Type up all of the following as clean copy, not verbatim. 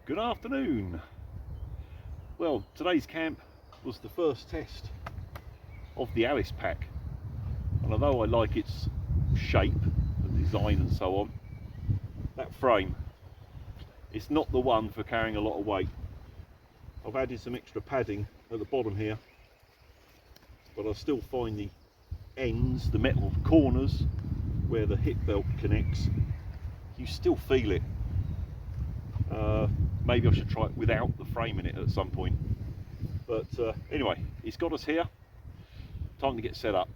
Good afternoon. Well, today's camp was the first test of the Alice pack, and although I like its shape and design and so on, that frame, it's not the one for carrying a lot of weight. I've added some extra padding at the bottom here, but I still find the ends, the metal corners where the hip belt connects, you still feel it. Maybe I should try it without the frame in it at some point. But anyway, it's got us here. Time to get set up.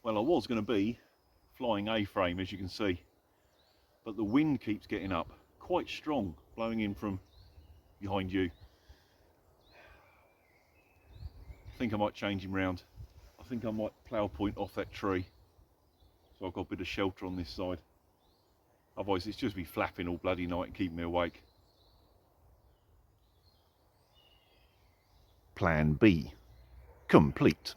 Well, I was going to be flying A-frame, as you can see, but the wind keeps getting up, quite strong, blowing in from behind you. I think I might change him round. I think I might plough point off that tree, so I've got a bit of shelter on this side. Otherwise it's just be flapping all bloody night and keeping me awake. Plan B complete.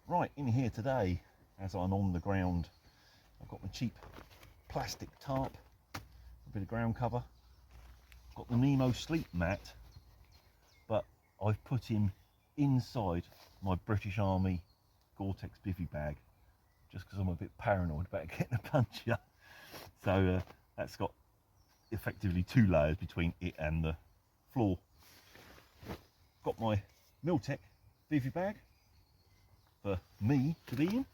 Right, in here today, as I'm on the ground, I've got my cheap plastic tarp, a bit of ground cover. I've got the Nemo sleep mat, but I've put him inside my British Army Gore-Tex bivvy bag, just because I'm a bit paranoid about getting a puncture. So that's got effectively 2 layers between it and the floor. Got my Miltech bivvy bag, for me to be in.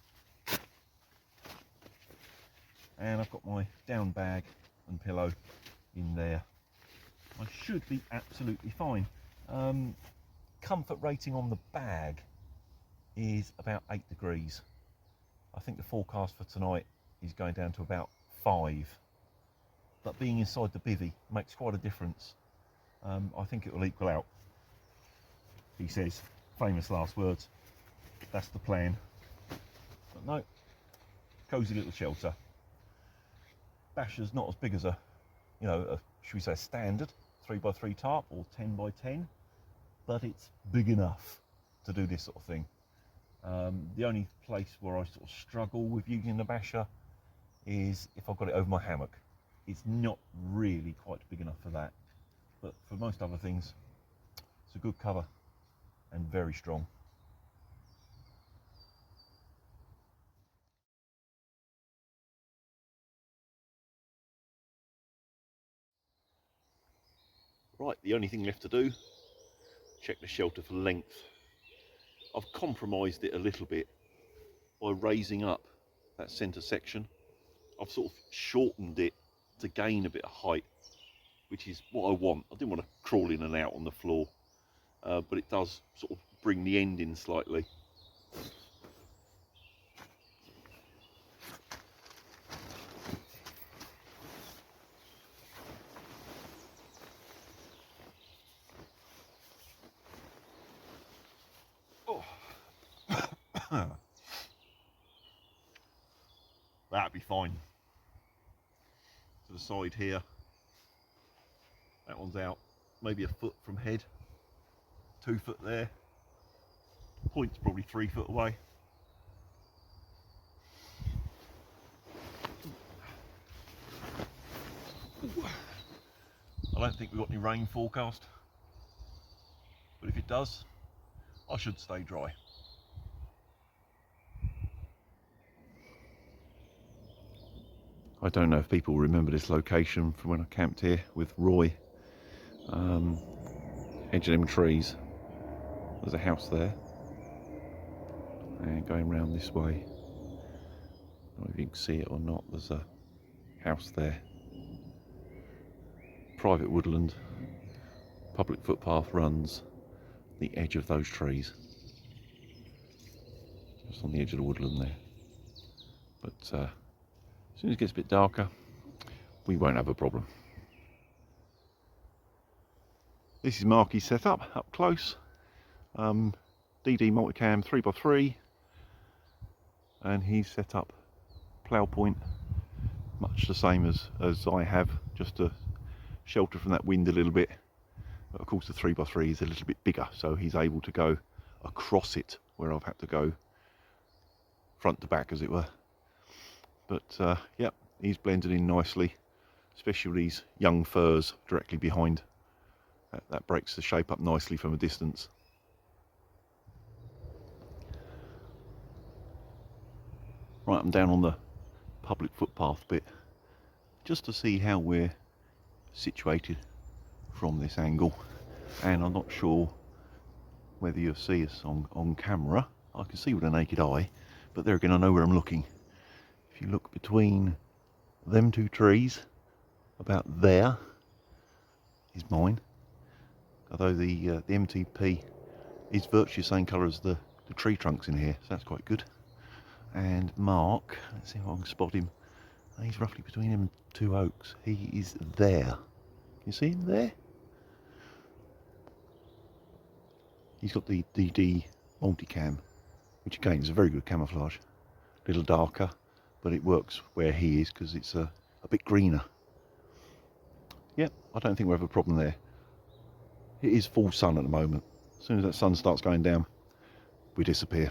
And I've got my down bag and pillow in there. I should be absolutely fine. Comfort rating on the bag is about 8 degrees. I think the forecast for tonight is going down to about 5. But being inside the bivvy makes quite a difference. I think it will equal out. He says, famous last words. That's the plan. But no, cosy little shelter. Basher's not as big as a, should we say a standard 3x3 tarp or 10x10, but it's big enough to do this sort of thing. The only place where I sort of struggle with using the basher is if I've got it over my hammock. It's not really quite big enough for that, but for most other things, it's a good cover and very strong. Right, the only thing left to do, check the shelter for length. I've compromised it a little bit by raising up that centre section. I've sort of shortened it to gain a bit of height, which is what I want. I didn't want to crawl in and out on the floor, but it does sort of bring the end in slightly. Oh. That'd be fine. To the side here, that one's out maybe a foot from head, 2 foot there, point's probably 3 foot away. Ooh. I don't think we've got any rain forecast, but if it does, I should stay dry. I don't know if people remember this location from when I camped here with Roy. Edge of them trees, there's a house there, and going round this way, I don't know if you can see it or not, there's a house there. Private woodland, public footpath runs the edge of those trees, just on the edge of the woodland there. But as soon as it gets a bit darker, we won't have a problem. This is Marky's setup up close. DD multicam 3x3, and he's set up plough point much the same as I have, just to shelter from that wind a little bit. But of course the 3x3 is a little bit bigger, so he's able to go across it where I've had to go front to back, as it were. But yep, he's blended in nicely, especially with these young firs directly behind. That breaks the shape up nicely from a distance. Right, I'm down on the public footpath bit just to see how we're situated from this angle, and I'm not sure whether you'll see us on camera. I can see with a naked eye, but there again I know where I'm looking. If you look between them two trees, about there is mine, although the MTP is virtually the same colour as the tree trunks in here, so that's quite good. And Mark, let's see if I can spot him, he's roughly between him and 2 oaks. He is there. You see him there? He's got the DD multicam, which again is a very good camouflage. A little darker, but it works where he is because it's a bit greener. Yep, I don't think we'll have a problem there. It is full sun at the moment. As soon as that sun starts going down, we disappear.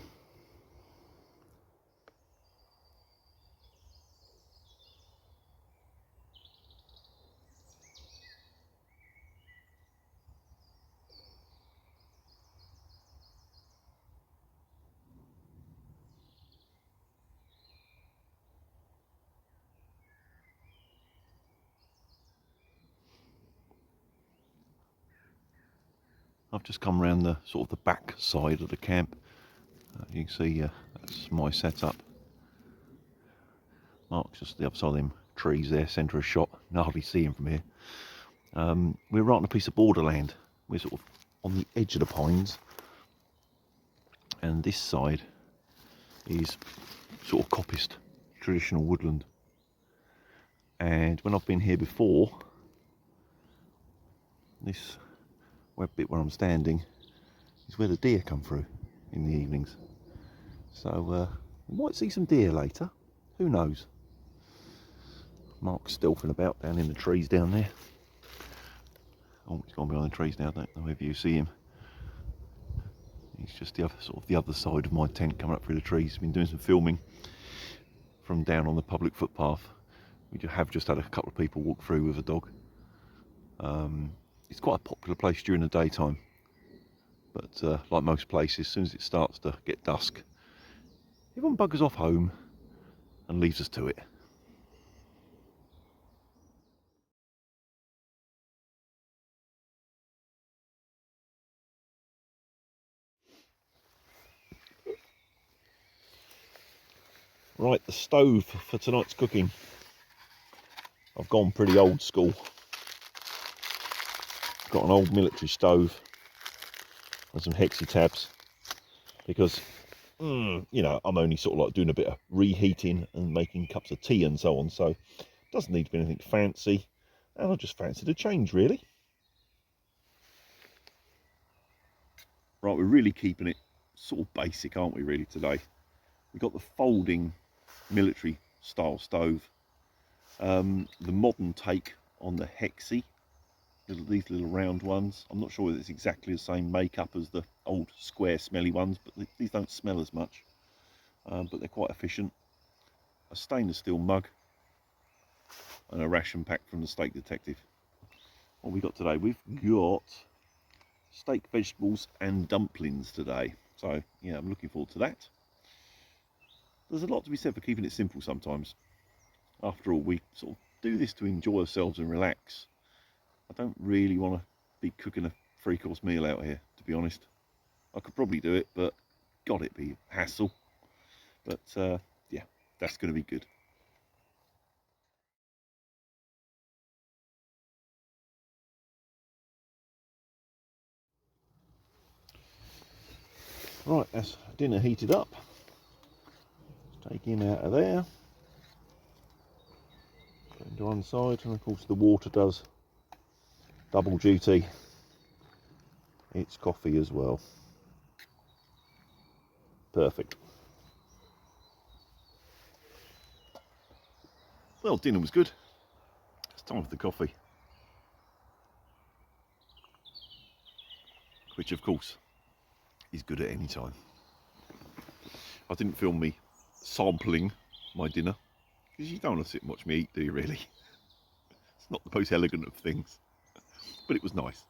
I've just come round the sort of the back side of the camp. You can see that's my setup. Mark's just the other side of them trees there, centre of shot. You can hardly see him from here. We're right on a piece of borderland. We're sort of on the edge of the pines, and this side is sort of coppiced, traditional woodland. And when I've been here before, this bit where I'm standing is where the deer come through in the evenings. So we might see some deer later, who knows. Mark's stealthing about down in the trees down there. Oh, he's gone behind the trees now. I don't know if you see him. He's just the other side of my tent, coming up through the trees. He's been doing some filming from down on the public footpath. We have just had a couple of people walk through with a dog. It's quite a popular place during the daytime, but like most places, as soon as it starts to get dusk, everyone buggers off home and leaves us to it. Right, the stove for tonight's cooking. I've gone pretty old school. Got an old military stove and some hexi tabs because, you know, I'm only sort of like doing a bit of reheating and making cups of tea and so on, so it doesn't need to be anything fancy, and I just fancied a change, really. Right, we're really keeping it sort of basic, aren't we, really, today? We've got the folding military style stove, the modern take on the hexi, these little round ones. I'm not sure whether it's exactly the same makeup as the old square smelly ones, but these don't smell as much, but they're quite efficient. A stainless steel mug and a ration pack from the Steak Detective. What we got today? We've got steak, vegetables and dumplings today, so yeah, I'm looking forward to that. There's a lot to be said for keeping it simple sometimes. After all, we sort of do this to enjoy ourselves and relax. I don't really want to be cooking a 3-course meal out here, to be honest. I could probably do it, but God, it'd be a hassle. But yeah, that's going to be good. Right, that's dinner heated up. Let's take him out of there. Put him to one side, and of course the water does double duty. It's coffee as well. Perfect. Well, dinner was good. It's time for the coffee. Which, of course, is good at any time. I didn't film me sampling my dinner, because you don't want to sit and watch me eat, do you, really? It's not the most elegant of things, but it was nice.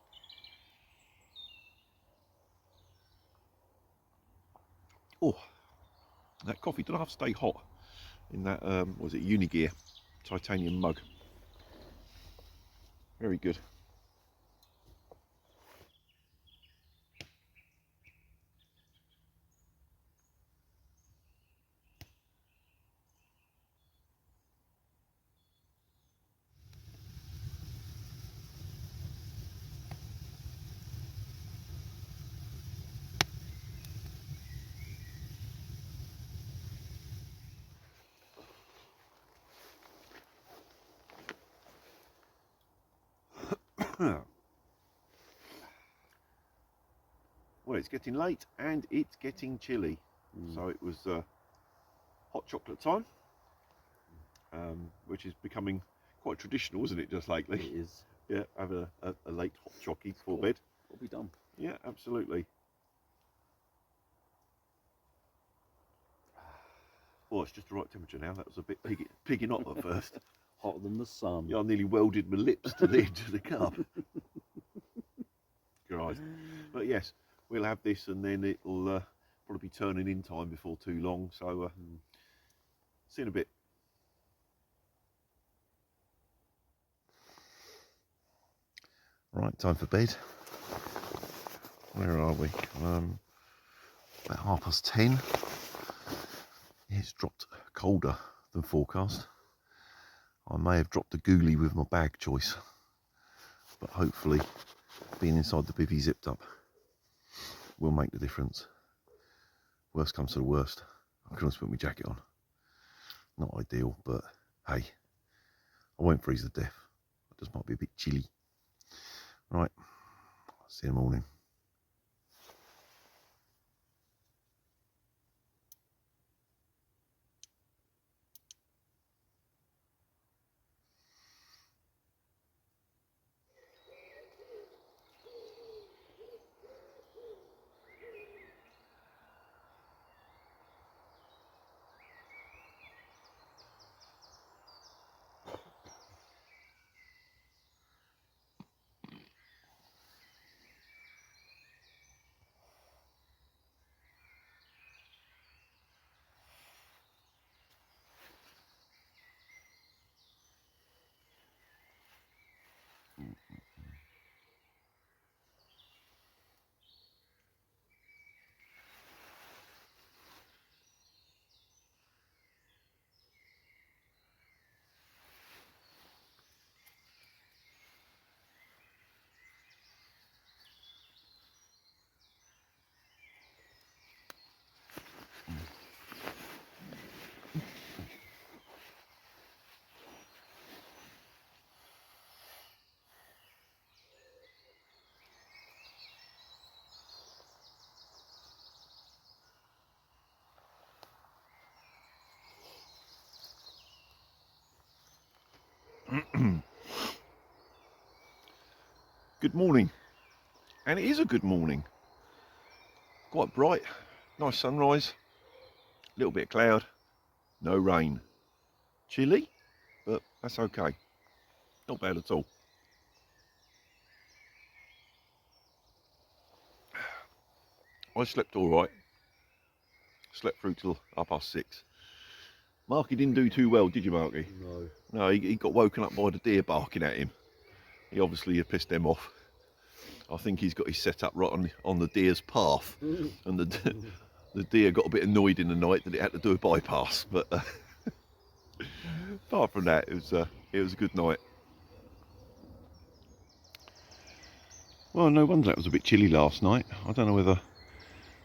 Oh, that coffee did have to stay hot in that, was it Unigear titanium mug. Very good. Well, it's getting late and it's getting chilly, so it was hot chocolate time, which is becoming quite traditional, isn't it, just lately? It is. Yeah, have a late hot chocky before bed. It'll be done. Yeah, absolutely. Oh, it's just the right temperature now. That was a bit piggy hot at first. Hotter than the sun. Yeah, I nearly welded my lips to the edge of the cup. Christ. But yes, we'll have this, and then it'll probably be turning in time before too long. So see you in a bit. Right, time for bed. Where are we? About 10:30. It's dropped colder than forecast. I may have dropped a ghoulie with my bag choice, but hopefully being inside the bivvy zipped up will make the difference. Worst comes to the worst, I can always put my jacket on. Not ideal, but hey, I won't freeze to death. It just might be a bit chilly. Right, see you in the morning. Good morning, and it is a good morning. Quite bright, nice sunrise, a little bit of cloud, no rain. Chilly, but that's okay. Not bad at all. I slept all right. Slept through till 6:30. Marky didn't do too well, did you, Marky? No. No, he got woken up by the deer barking at him. He obviously had pissed them off. I think he's got his setup right on the deer's path, and the deer got a bit annoyed in the night that it had to do a bypass. But apart from that, it was a good night. Well, no wonder that was a bit chilly last night. I don't know whether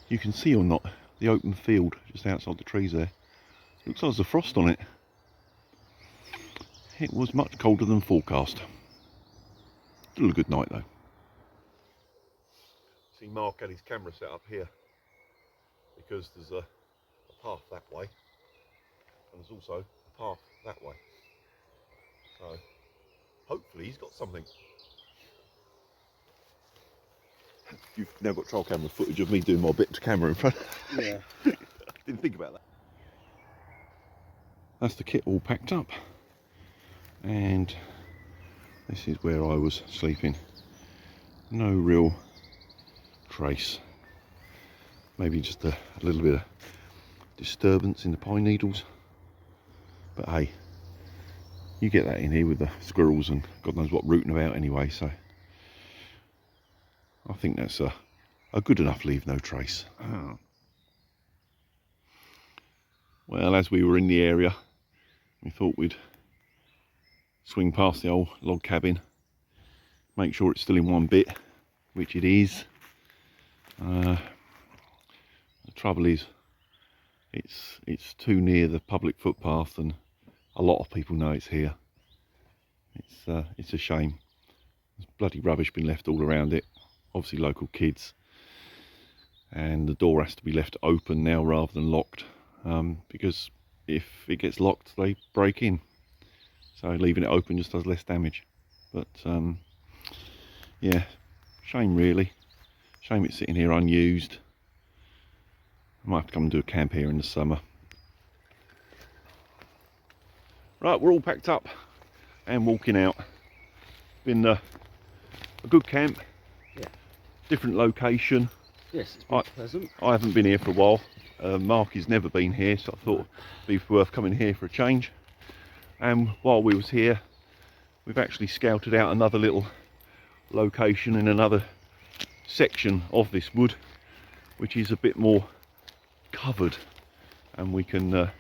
you can see or not the open field just outside the trees there. Looks like there's a frost on it. It was much colder than forecast. Still a good night though. See, Mark had his camera set up here because there's a path that way, and there's also a path that way. So hopefully he's got something. You've now got trial camera footage of me doing my bit to camera in front. Yeah. Didn't think about that. That's the kit all packed up, and this is where I was sleeping. No real trace. Maybe just a little bit of disturbance in the pine needles, but hey, you get that in here with the squirrels and God knows what rooting about anyway, so I think that's a good enough leave no trace. Well, as we were in the area, we thought we'd swing past the old log cabin, make sure it's still in one bit, which it is. The trouble is, it's too near the public footpath, and a lot of people know it's here. It's a shame. There's bloody rubbish been left all around it. Obviously local kids, and the door has to be left open now rather than locked, because if it gets locked they break in, so leaving it open just does less damage. But yeah, shame really. Shame it's sitting here unused. I might have to come and do a camp here in the summer. Right, we're all packed up and walking out. Been a good camp. Yeah. Different location. Yes, it's been pleasant. I haven't been here for a while. Marky's never been here, so I thought it'd be worth coming here for a change. And while we was here, we've actually scouted out another little location in another section of this wood, which is a bit more covered, and we can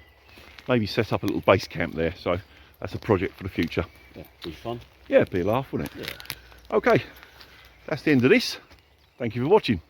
maybe set up a little base camp there. So that's a project for the future. Yeah, be fun. Yeah, it'd be a laugh, wouldn't it? Yeah. Okay, that's the end of this. Thank you for watching.